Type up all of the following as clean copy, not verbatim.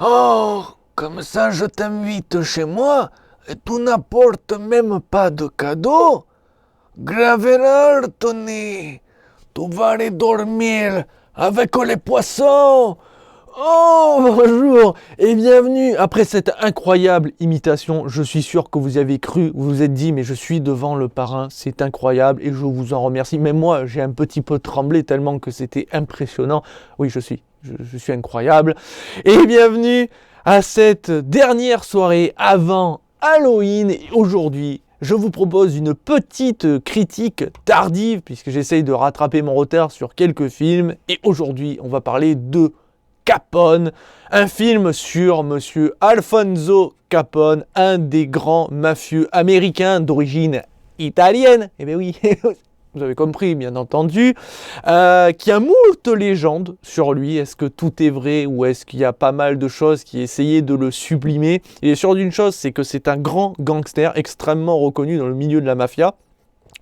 Oh, comme ça je t'invite chez moi et tu n'apportes même pas de cadeau? Grave erreur, Tony. Tu vas aller dormir avec les poissons. Oh, bonjour et bienvenue. Après cette incroyable imitation, je suis sûr que vous y avez cru, vous vous êtes dit, mais je suis devant le parrain, c'est incroyable et je vous en remercie. Même moi, j'ai un petit peu tremblé tellement que c'était impressionnant. Oui, je suis incroyable. Et bienvenue à cette dernière soirée avant Halloween. Et aujourd'hui, je vous propose une petite critique tardive, puisque j'essaye de rattraper mon retard sur quelques films. Et aujourd'hui, on va parler de Capone, un film sur Monsieur Alfonso Capone, un des grands mafieux américains d'origine italienne. Eh bien oui, vous avez compris, bien entendu, qui a moult légendes sur lui. Est-ce que tout est vrai ou est-ce qu'il y a pas mal de choses qui essayaient de le sublimer? Il est sûr d'une chose, c'est que c'est un grand gangster extrêmement reconnu dans le milieu de la mafia,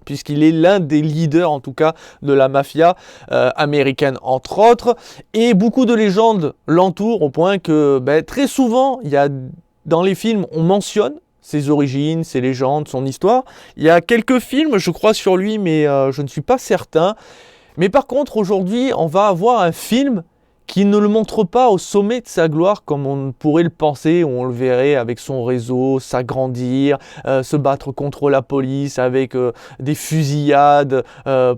puisqu'il est l'un des leaders, en tout cas, de la mafia américaine, entre autres. Et beaucoup de légendes l'entourent, au point que très souvent, dans les films, on mentionne ses origines, ses légendes, son histoire. Il y a quelques films, je crois, sur lui, mais je ne suis pas certain. Mais par contre, aujourd'hui, on va avoir un film qui ne le montre pas au sommet de sa gloire comme on pourrait le penser, où on le verrait avec son réseau s'agrandir, se battre contre la police avec des fusillades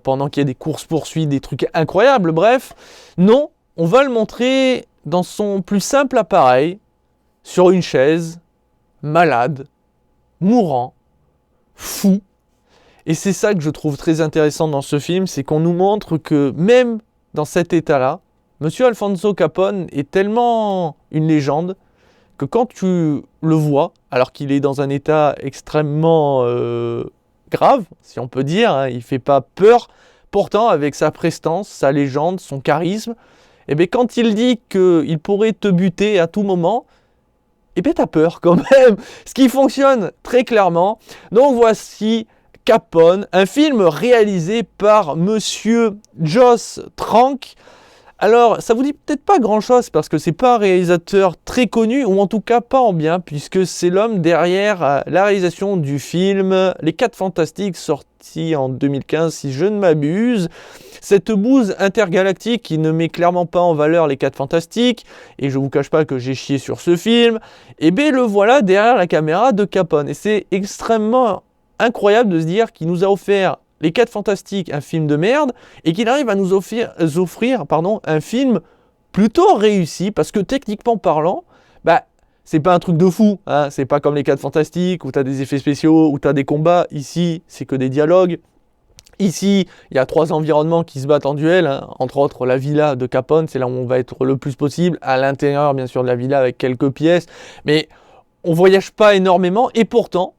pendant qu'il y a des courses-poursuites, des trucs incroyables. Bref, non, on va le montrer dans son plus simple appareil, sur une chaise, malade, mourant, fou. Et c'est ça que je trouve très intéressant dans ce film, c'est qu'on nous montre que même dans cet état-là, Monsieur Alfonso Capone est tellement une légende que quand tu le vois, alors qu'il est dans un état extrêmement grave, si on peut dire, hein, il ne fait pas peur, pourtant avec sa prestance, sa légende, son charisme, et bien quand il dit qu'il pourrait te buter à tout moment, et bien t'as peur quand même, ce qui fonctionne très clairement. Donc voici Capone, un film réalisé par Monsieur Joss Trank. Alors, ça vous dit peut-être pas grand-chose parce que c'est pas un réalisateur très connu, ou en tout cas pas en bien, puisque c'est l'homme derrière la réalisation du film Les 4 Fantastiques, sorti en 2015 si je ne m'abuse. Cette bouse intergalactique qui ne met clairement pas en valeur Les 4 Fantastiques, et je vous cache pas que j'ai chié sur ce film, et bien le voilà derrière la caméra de Capone. Et c'est extrêmement incroyable de se dire qu'il nous a offert Les 4 Fantastiques, un film de merde, et qu'il arrive à nous offrir un film plutôt réussi, parce que techniquement parlant, c'est pas un truc de fou, hein, c'est pas comme Les 4 Fantastiques, où t'as des effets spéciaux, où t'as des combats. Ici, c'est que des dialogues. Ici, il y a 3 environnements qui se battent en duel, hein, entre autres la villa de Capone, c'est là où on va être le plus possible, à l'intérieur bien sûr de la villa avec quelques pièces, mais on voyage pas énormément, et pourtant,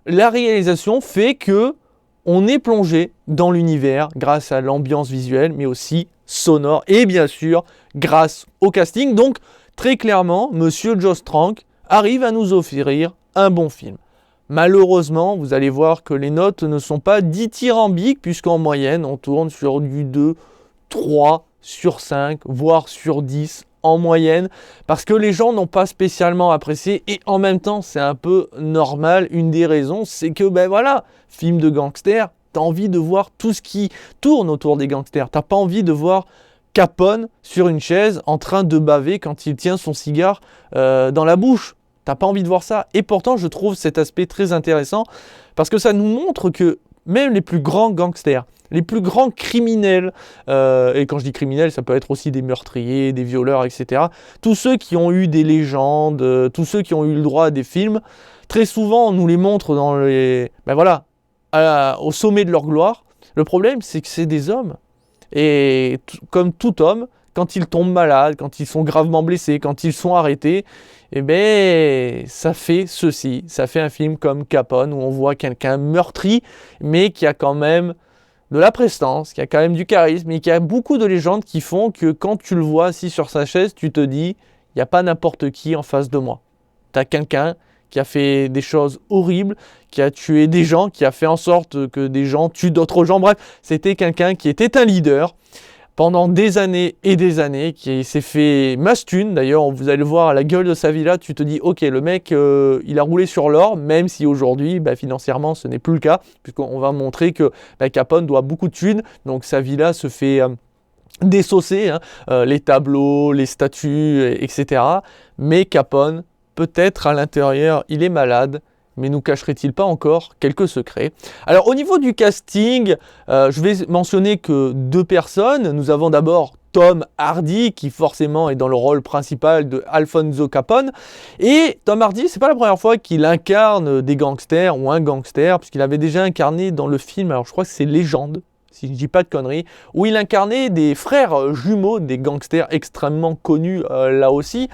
la réalisation fait que on est plongé dans l'univers grâce à l'ambiance visuelle, mais aussi sonore, et bien sûr grâce au casting. Donc très clairement, Monsieur Joss Trank arrive à nous offrir un bon film. Malheureusement, vous allez voir que les notes ne sont pas dithyrambiques, puisqu'en moyenne, on tourne sur du 2, 3 sur 5, voire sur 10 en moyenne, parce que les gens n'ont pas spécialement apprécié, et en même temps, c'est un peu normal. Une des raisons, c'est que, film de gangster, t'as envie de voir tout ce qui tourne autour des gangsters. T'as pas envie de voir Capone sur une chaise en train de baver quand il tient son cigare dans la bouche. T'as pas envie de voir ça. Et pourtant, je trouve cet aspect très intéressant parce que ça nous montre que même les plus grands gangsters, les plus grands criminels, et quand je dis criminels, ça peut être aussi des meurtriers, des violeurs, etc. Tous ceux qui ont eu des légendes, tous ceux qui ont eu le droit à des films, très souvent, on nous les montre dans au sommet de leur gloire. Le problème, c'est que c'est des hommes. Et comme tout homme, quand ils tombent malades, quand ils sont gravement blessés, quand ils sont arrêtés, ça fait ceci. Ça fait un film comme Capone, où on voit quelqu'un meurtri, mais qui a quand même de la prestance, qui a quand même du charisme, et qui a beaucoup de légendes qui font que quand tu le vois assis sur sa chaise, tu te dis, il n'y a pas n'importe qui en face de moi. Tu as quelqu'un qui a fait des choses horribles, qui a tué des gens, qui a fait en sorte que des gens tuent d'autres gens. Bref, c'était quelqu'un qui était un leader. pendant des années et des années, qui s'est fait mastune. D'ailleurs, vous allez le voir à la gueule de sa villa, tu te dis, ok, le mec, il a roulé sur l'or, même si aujourd'hui, financièrement, ce n'est plus le cas, puisqu'on va montrer que Capone doit beaucoup de thunes, donc sa villa se fait désosser, les tableaux, les statues, etc. Mais Capone, peut-être à l'intérieur, il est malade, mais nous cacherait-il pas encore quelques secrets? Alors au niveau du casting, je vais mentionner que 2 personnes. Nous avons d'abord Tom Hardy, qui forcément est dans le rôle principal de Alfonso Capone. Et Tom Hardy, c'est pas la première fois qu'il incarne des gangsters ou un gangster, puisqu'il avait déjà incarné dans le film, alors je crois que c'est Légende, si je dis pas de conneries, où il incarnait des frères jumeaux, des gangsters extrêmement connus là aussi.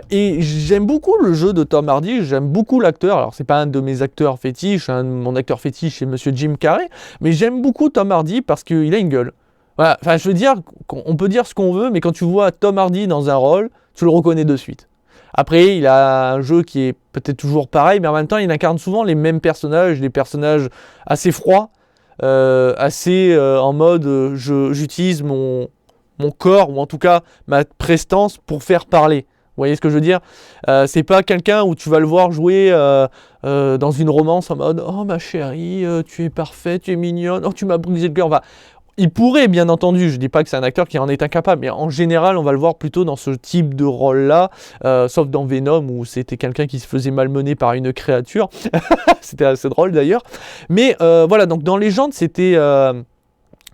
Et j'aime beaucoup le jeu de Tom Hardy, j'aime beaucoup l'acteur. Alors c'est pas un de mes acteurs fétiches, mon acteur fétiche c'est Monsieur Jim Carrey, mais j'aime beaucoup Tom Hardy parce qu'il a une gueule. Voilà, enfin je veux dire, on peut dire ce qu'on veut, mais quand tu vois Tom Hardy dans un rôle, tu le reconnais de suite. Après, il a un jeu qui est peut-être toujours pareil, mais en même temps, il incarne souvent les mêmes personnages, des personnages assez froids, en mode j'utilise mon corps, ou en tout cas ma prestance pour faire parler. Vous voyez ce que je veux dire? C'est pas quelqu'un où tu vas le voir jouer dans une romance en mode oh ma chérie, tu es parfaite, tu es mignonne, oh tu m'as brisé le cœur. Enfin, il pourrait, bien entendu, je dis pas que c'est un acteur qui en est incapable, mais en général, on va le voir plutôt dans ce type de rôle-là, sauf dans Venom, où c'était quelqu'un qui se faisait malmener par une créature. C'était assez drôle d'ailleurs. Mais voilà, donc dans Légende, c'était...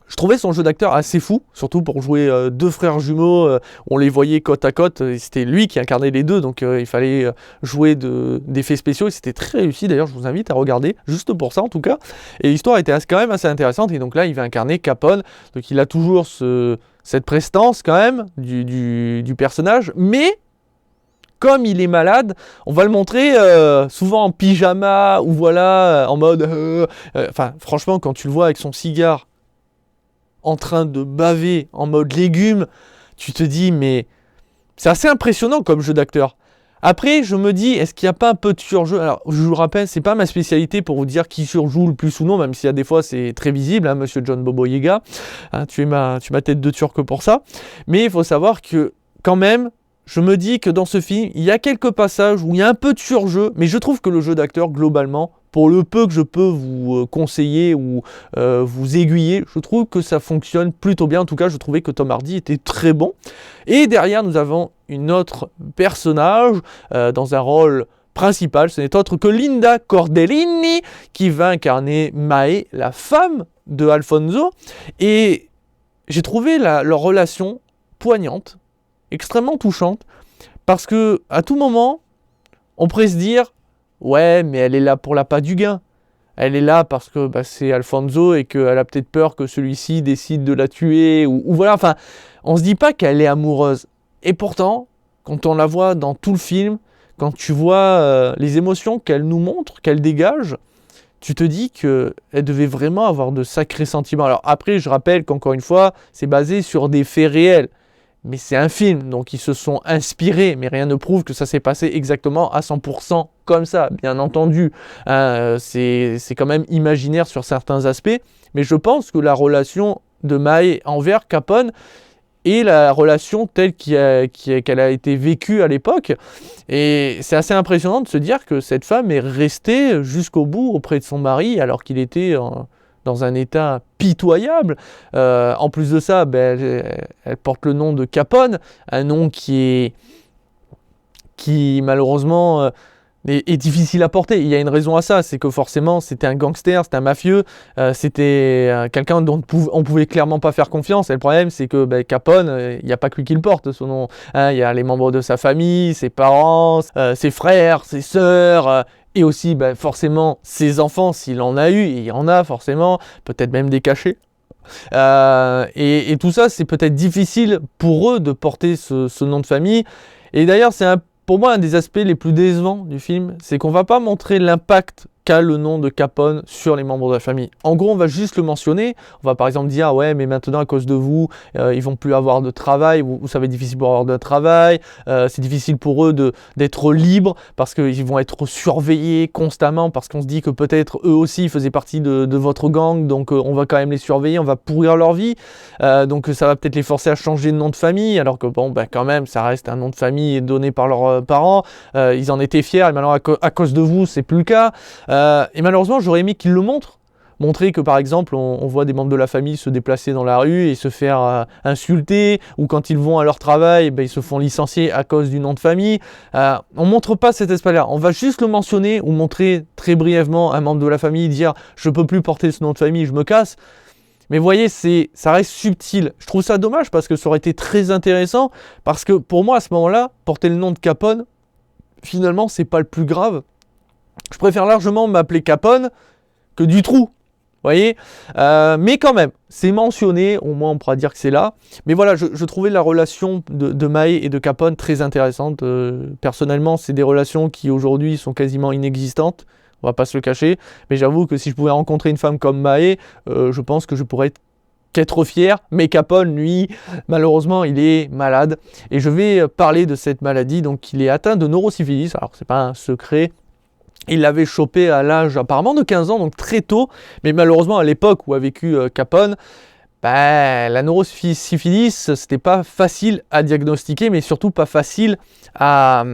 je trouvais son jeu d'acteur assez fou, surtout pour jouer 2 frères jumeaux, on les voyait côte à côte, et c'était lui qui incarnait les deux, donc il fallait jouer d'effets spéciaux, et c'était très réussi d'ailleurs, je vous invite à regarder, juste pour ça en tout cas, et l'histoire était quand même assez intéressante, et donc là il va incarner Capone, donc il a toujours cette prestance quand même du personnage, mais comme il est malade, on va le montrer souvent en pyjama, ou voilà, en mode... Enfin franchement quand tu le vois avec son cigare, en train de baver en mode légumes, tu te dis mais c'est assez impressionnant comme jeu d'acteur. Après je me dis est-ce qu'il n'y a pas un peu de surjeu? Alors je vous rappelle, c'est pas ma spécialité pour vous dire qui surjoue le plus ou non, même s'il y a des fois c'est très visible, monsieur John Boboyega, tu es ma tête de turc pour ça, mais il faut savoir que quand même je me dis que dans ce film il y a quelques passages où il y a un peu de surjeu, mais je trouve que le jeu d'acteur globalement, pour le peu que je peux vous conseiller ou vous aiguiller, je trouve que ça fonctionne plutôt bien. En tout cas, je trouvais que Tom Hardy était très bon. Et derrière, nous avons une autre personnage dans un rôle principal. Ce n'est autre que Linda Cordellini qui va incarner Mae, la femme de Alfonso. Et j'ai trouvé leur relation poignante, extrêmement touchante, parce que à tout moment, on pourrait se dire ouais, mais elle est là pour l'appât du gain. Elle est là parce que c'est Alfonso et qu'elle a peut-être peur que celui-ci décide de la tuer. Ou voilà, enfin, on se dit pas qu'elle est amoureuse. Et pourtant, quand on la voit dans tout le film, quand tu vois les émotions qu'elle nous montre, qu'elle dégage, tu te dis qu'elle devait vraiment avoir de sacrés sentiments. Alors après, je rappelle qu'encore une fois, c'est basé sur des faits réels. Mais c'est un film, donc ils se sont inspirés, mais rien ne prouve que ça s'est passé exactement à 100% comme ça, bien entendu. C'est quand même imaginaire sur certains aspects, mais je pense que la relation de Mae envers Capone est la relation telle qu'elle a été vécue à l'époque. Et c'est assez impressionnant de se dire que cette femme est restée jusqu'au bout auprès de son mari, alors qu'il était... dans un état pitoyable. En plus de ça, elle porte le nom de Capone, un nom qui malheureusement est difficile à porter. Il y a une raison à ça, c'est que forcément c'était un gangster, c'était un mafieux, c'était quelqu'un dont on pouvait clairement pas faire confiance. Et le problème c'est que Capone, il n'y a pas que lui qui le porte, son nom. Il y a les membres de sa famille, ses parents, ses frères, ses sœurs... et aussi, forcément, ses enfants, s'il en a eu, et il y en a forcément, peut-être même des cachés. Et tout ça, c'est peut-être difficile pour eux de porter ce nom de famille. Et d'ailleurs, c'est pour moi un des aspects les plus décevants du film, c'est qu'on ne va pas montrer l'impact qu'a le nom de Capone sur les membres de la famille. En gros, on va juste le mentionner. On va par exemple dire, ouais, mais maintenant à cause de vous, ils vont plus avoir de travail, ou ça va être difficile pour avoir de travail, c'est difficile pour eux d'être libres parce qu'ils vont être surveillés constamment, parce qu'on se dit que peut-être eux aussi faisaient partie de votre gang, donc on va quand même les surveiller, on va pourrir leur vie, donc ça va peut-être les forcer à changer de nom de famille, alors que bon, ben, quand même, ça reste un nom de famille donné par leurs parents, ils en étaient fiers, et maintenant à cause de vous, c'est plus le cas. Et malheureusement, j'aurais aimé qu'ils le montrent. Montrer que par exemple, on voit des membres de la famille se déplacer dans la rue et se faire insulter, ou quand ils vont à leur travail, ils se font licencier à cause du nom de famille. On montre pas cet aspect-là. On va juste le mentionner ou montrer très brièvement un membre de la famille dire « je peux plus porter ce nom de famille, je me casse ». Mais vous voyez, ça reste subtil. Je trouve ça dommage parce que ça aurait été très intéressant, parce que pour moi, à ce moment-là, porter le nom de Capone, finalement, c'est pas le plus grave. Je préfère largement m'appeler Capone que Dutroux, vous voyez, mais quand même, c'est mentionné, au moins on pourra dire que c'est là. Mais voilà, je trouvais la relation de Mahé et de Capone très intéressante. Personnellement, c'est des relations qui aujourd'hui sont quasiment inexistantes, on va pas se le cacher. Mais j'avoue que si je pouvais rencontrer une femme comme Mahé, je pense que je pourrais qu'être fier. Mais Capone, lui, malheureusement, il est malade. Et je vais parler de cette maladie. Donc, il est atteint de neurosyphilis. Alors, c'est pas un secret. Il l'avait chopé à l'âge apparemment de 15 ans, donc très tôt. Mais malheureusement, à l'époque où a vécu Capone, la neurosyphilis, c'était pas facile à diagnostiquer, mais surtout pas facile à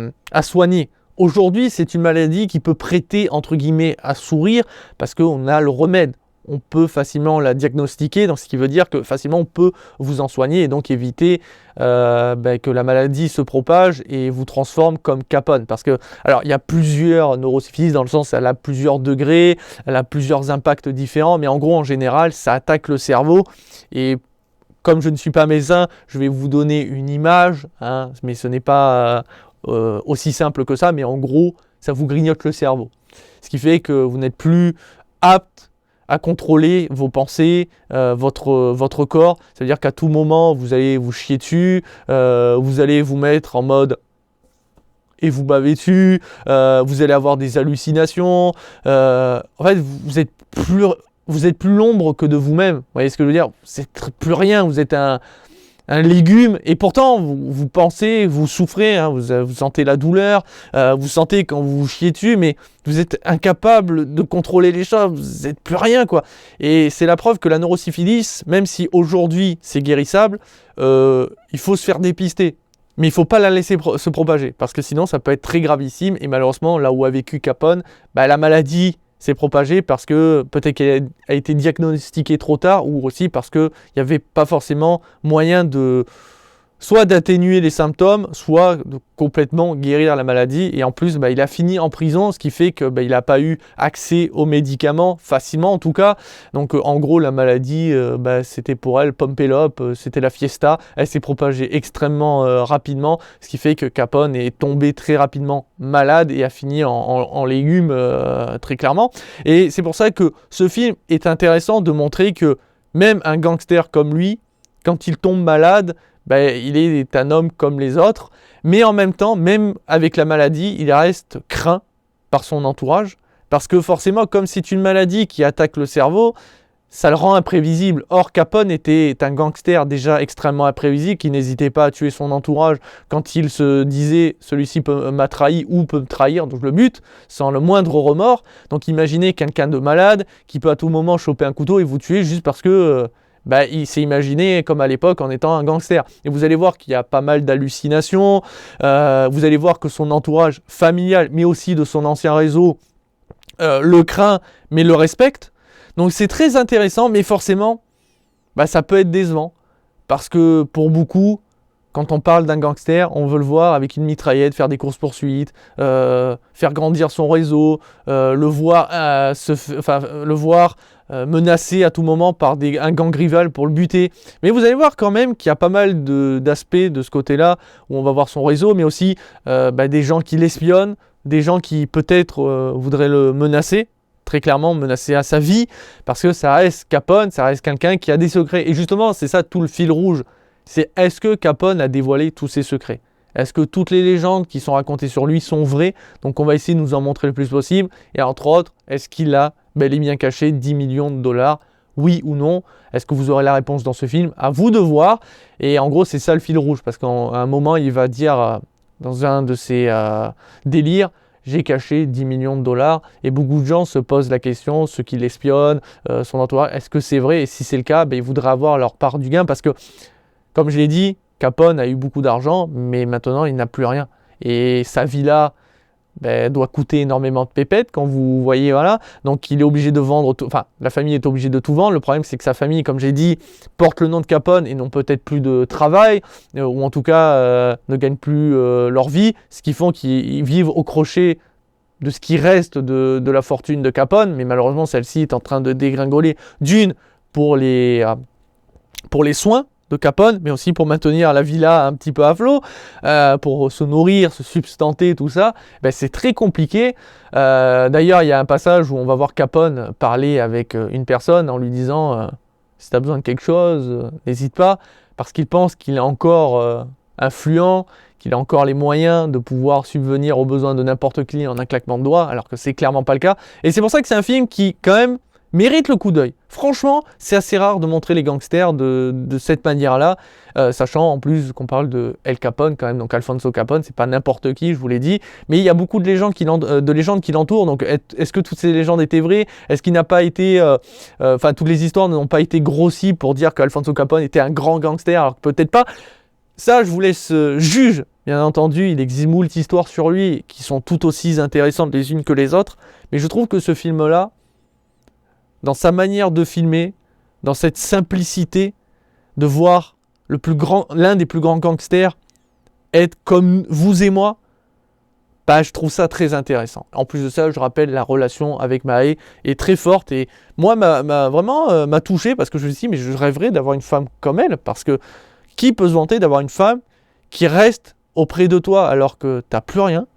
soigner. Aujourd'hui, c'est une maladie qui peut prêter, entre guillemets, à sourire, parce qu'on a le remède. On peut facilement la diagnostiquer, donc ce qui veut dire que facilement on peut vous en soigner et donc éviter que la maladie se propage et vous transforme comme Capone. Parce que, alors il y a plusieurs neurosyphilis dans le sens elle a plusieurs degrés, elle a plusieurs impacts différents, mais en gros en général ça attaque le cerveau et comme je ne suis pas médecin, je vais vous donner une image, hein, mais ce n'est pas aussi simple que ça, mais en gros ça vous grignote le cerveau. Ce qui fait que vous n'êtes plus apte à contrôler vos pensées, votre corps. Ça veut dire qu'à tout moment, vous allez vous chier dessus, vous allez vous mettre en mode et vous baver dessus, vous allez avoir des hallucinations. En fait, vous êtes plus l'ombre que de vous-même. Vous voyez ce que je veux dire? Vous n'êtes plus rien, vous êtes un légume, et pourtant vous pensez, vous souffrez, hein, vous sentez la douleur, vous sentez quand vous vous chiez dessus, mais vous êtes incapable de contrôler les choses, vous n'êtes plus rien quoi. Et c'est la preuve que la neurosyphilis, même si aujourd'hui c'est guérissable, il faut se faire dépister. Mais il ne faut pas la laisser se propager, parce que sinon ça peut être très gravissime, et malheureusement là où a vécu Capone, la maladie s'est propagée parce que peut-être qu'elle a été diagnostiquée trop tard, ou aussi parce qu'il n'y avait pas forcément moyen de soit d'atténuer les symptômes, soit de complètement guérir la maladie. Et en plus, il a fini en prison, ce qui fait qu'il n'a pas eu accès aux médicaments facilement en tout cas. Donc en gros, la maladie, c'était pour elle Pompelope, c'était la fiesta. Elle s'est propagée extrêmement rapidement, ce qui fait que Capone est tombé très rapidement malade et a fini en légumes très clairement. Et c'est pour ça que ce film est intéressant de montrer que même un gangster comme lui, quand il tombe malade, il est un homme comme les autres, mais en même temps, même avec la maladie, il reste craint par son entourage, parce que forcément, comme c'est une maladie qui attaque le cerveau, ça le rend imprévisible. Or, Capone était un gangster déjà extrêmement imprévisible, qui n'hésitait pas à tuer son entourage quand il se disait « celui-ci m'a trahi ou peut me trahir, donc je le bute », sans le moindre remords. Donc imaginez quelqu'un de malade qui peut à tout moment choper un couteau et vous tuer juste parce que... il s'est imaginé comme à l'époque en étant un gangster. Et vous allez voir qu'il y a pas mal d'hallucinations, vous allez voir que son entourage familial, mais aussi de son ancien réseau, le craint, mais le respecte. Donc c'est très intéressant, mais forcément, ça peut être décevant. Parce que pour beaucoup, quand on parle d'un gangster, on veut le voir avec une mitraillette, faire des courses-poursuites, faire grandir son réseau, le voir menacé à tout moment par un gang rival pour le buter. Mais vous allez voir quand même qu'il y a pas mal d'aspects de ce côté-là, où on va voir son réseau, mais aussi des gens qui l'espionnent, des gens qui peut-être voudraient le menacer, très clairement menacer à sa vie, parce que ça reste Capone, ça reste quelqu'un qui a des secrets. Et justement, c'est ça tout le fil rouge. C'est est-ce que Capone a dévoilé tous ses secrets? Est-ce que toutes les légendes qui sont racontées sur lui sont vraies? Donc on va essayer de nous en montrer le plus possible. Et entre autres, est-ce qu'il a bel et bien caché 10 millions de dollars? Oui ou non? Est-ce que vous aurez la réponse dans ce film? À vous de voir. Et en gros, c'est ça le fil rouge. Parce qu'à un moment, il va dire dans un de ses délires, j'ai caché 10 millions de dollars. Et beaucoup de gens se posent la question, ceux qui l'espionnent, son entourage, est-ce que c'est vrai? Et si c'est le cas, ils voudraient avoir leur part du gain. Parce que, comme je l'ai dit, Capone a eu beaucoup d'argent, mais maintenant, il n'a plus rien. Et sa villa doit coûter énormément de pépettes quand vous voyez, voilà. Donc il est obligé de vendre, enfin la famille est obligée de tout vendre. Le problème c'est que sa famille, comme j'ai dit, porte le nom de Capone et n'ont peut-être plus de travail, ou en tout cas ne gagnent plus leur vie, ce qui font qu'ils vivent au crochet de ce qui reste de la fortune de Capone, mais malheureusement celle-ci est en train de dégringoler d'une pour les soins de Capone, mais aussi pour maintenir la villa un petit peu à flot, pour se nourrir, se substanter, tout ça, c'est très compliqué. D'ailleurs, il y a un passage où on va voir Capone parler avec une personne en lui disant si tu as besoin de quelque chose, n'hésite pas, parce qu'il pense qu'il est encore influent, qu'il a encore les moyens de pouvoir subvenir aux besoins de n'importe qui en un claquement de doigts, alors que c'est clairement pas le cas. Et c'est pour ça que c'est un film qui, quand même, mérite le coup d'œil. Franchement, c'est assez rare de montrer les gangsters de cette manière-là, sachant en plus qu'on parle de El Capone quand même, donc Alfonso Capone, c'est pas n'importe qui, je vous l'ai dit, mais il y a beaucoup de légendes qui l'entourent, donc est-ce que toutes ces légendes étaient vraies? Est-ce qu'il n'a pas été... toutes les histoires n'ont pas été grossies pour dire qu'Alfonso Capone était un grand gangster, alors que peut-être pas. Ça, je vous laisse juge. Bien entendu, il existe moult histoires sur lui qui sont tout aussi intéressantes les unes que les autres, mais je trouve que ce film-là, dans sa manière de filmer, dans cette simplicité de voir l'un des plus grands gangsters être comme vous et moi, je trouve ça très intéressant. En plus de ça, je rappelle, la relation avec Mae est très forte et moi, m'a touché parce que je me suis dit, mais je rêverais d'avoir une femme comme elle, parce que qui peut se vanter d'avoir une femme qui reste auprès de toi alors que tu n'as plus rien,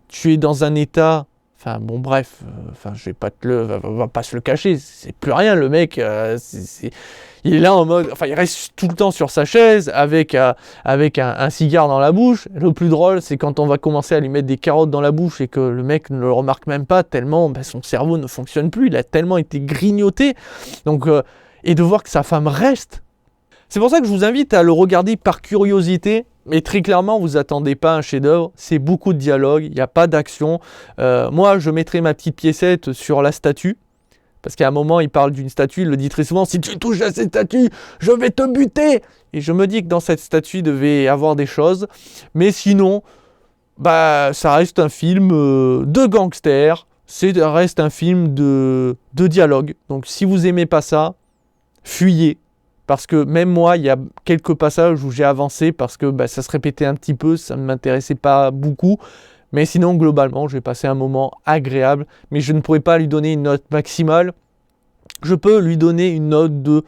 tu es dans un état... je vais pas va pas se le cacher, c'est plus rien le mec, il est là en mode, il reste tout le temps sur sa chaise avec un cigare dans la bouche. Le plus drôle, c'est quand on va commencer à lui mettre des carottes dans la bouche et que le mec ne le remarque même pas tellement son cerveau ne fonctionne plus, il a tellement été grignoté. Donc, et de voir que sa femme reste. C'est pour ça que je vous invite à le regarder par curiosité. Mais très clairement, vous attendez pas un chef-d'œuvre, c'est beaucoup de dialogue, il n'y a pas d'action. Moi, je mettrai ma petite piécette sur la statue, parce qu'à un moment, il parle d'une statue, il le dit très souvent, si tu touches à cette statue, je vais te buter. Et je me dis que dans cette statue, il devait y avoir des choses, mais sinon, ça reste un film de gangster, ça reste un film de dialogue. Donc si vous aimez pas ça, fuyez. Parce que même moi, il y a quelques passages où j'ai avancé parce que ça se répétait un petit peu, ça ne m'intéressait pas beaucoup. Mais sinon, globalement, j'ai passé un moment agréable. Mais je ne pourrais pas lui donner une note maximale. Je peux lui donner une note de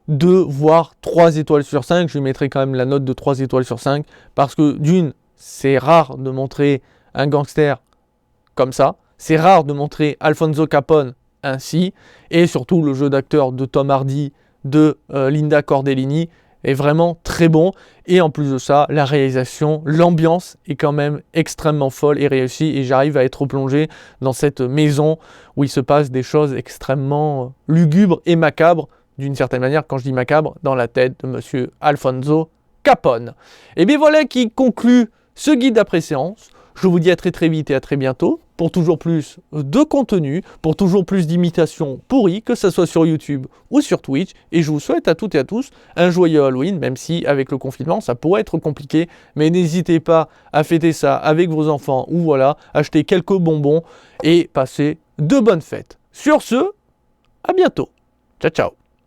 2 voire 3 étoiles sur 5. Je lui mettrai quand même la note de 3 étoiles sur 5. Parce que d'une, c'est rare de montrer un gangster comme ça. C'est rare de montrer Alfonso Capone ainsi. Et surtout, le jeu d'acteur de Tom Hardy, de Linda Cordellini est vraiment très bon, et en plus de ça, la réalisation, l'ambiance est quand même extrêmement folle et réussie, et j'arrive à être plongé dans cette maison où il se passe des choses extrêmement lugubres et macabres, d'une certaine manière, quand je dis macabre, dans la tête de monsieur Alfonso Capone. Et bien voilà qui conclut ce guide d'après-séance. Je vous dis à très très vite et à très bientôt pour toujours plus de contenu, pour toujours plus d'imitations pourries, que ce soit sur YouTube ou sur Twitch. Et je vous souhaite à toutes et à tous un joyeux Halloween, même si avec le confinement ça pourrait être compliqué. Mais n'hésitez pas à fêter ça avec vos enfants ou voilà, acheter quelques bonbons et passer de bonnes fêtes. Sur ce, à bientôt. Ciao ciao.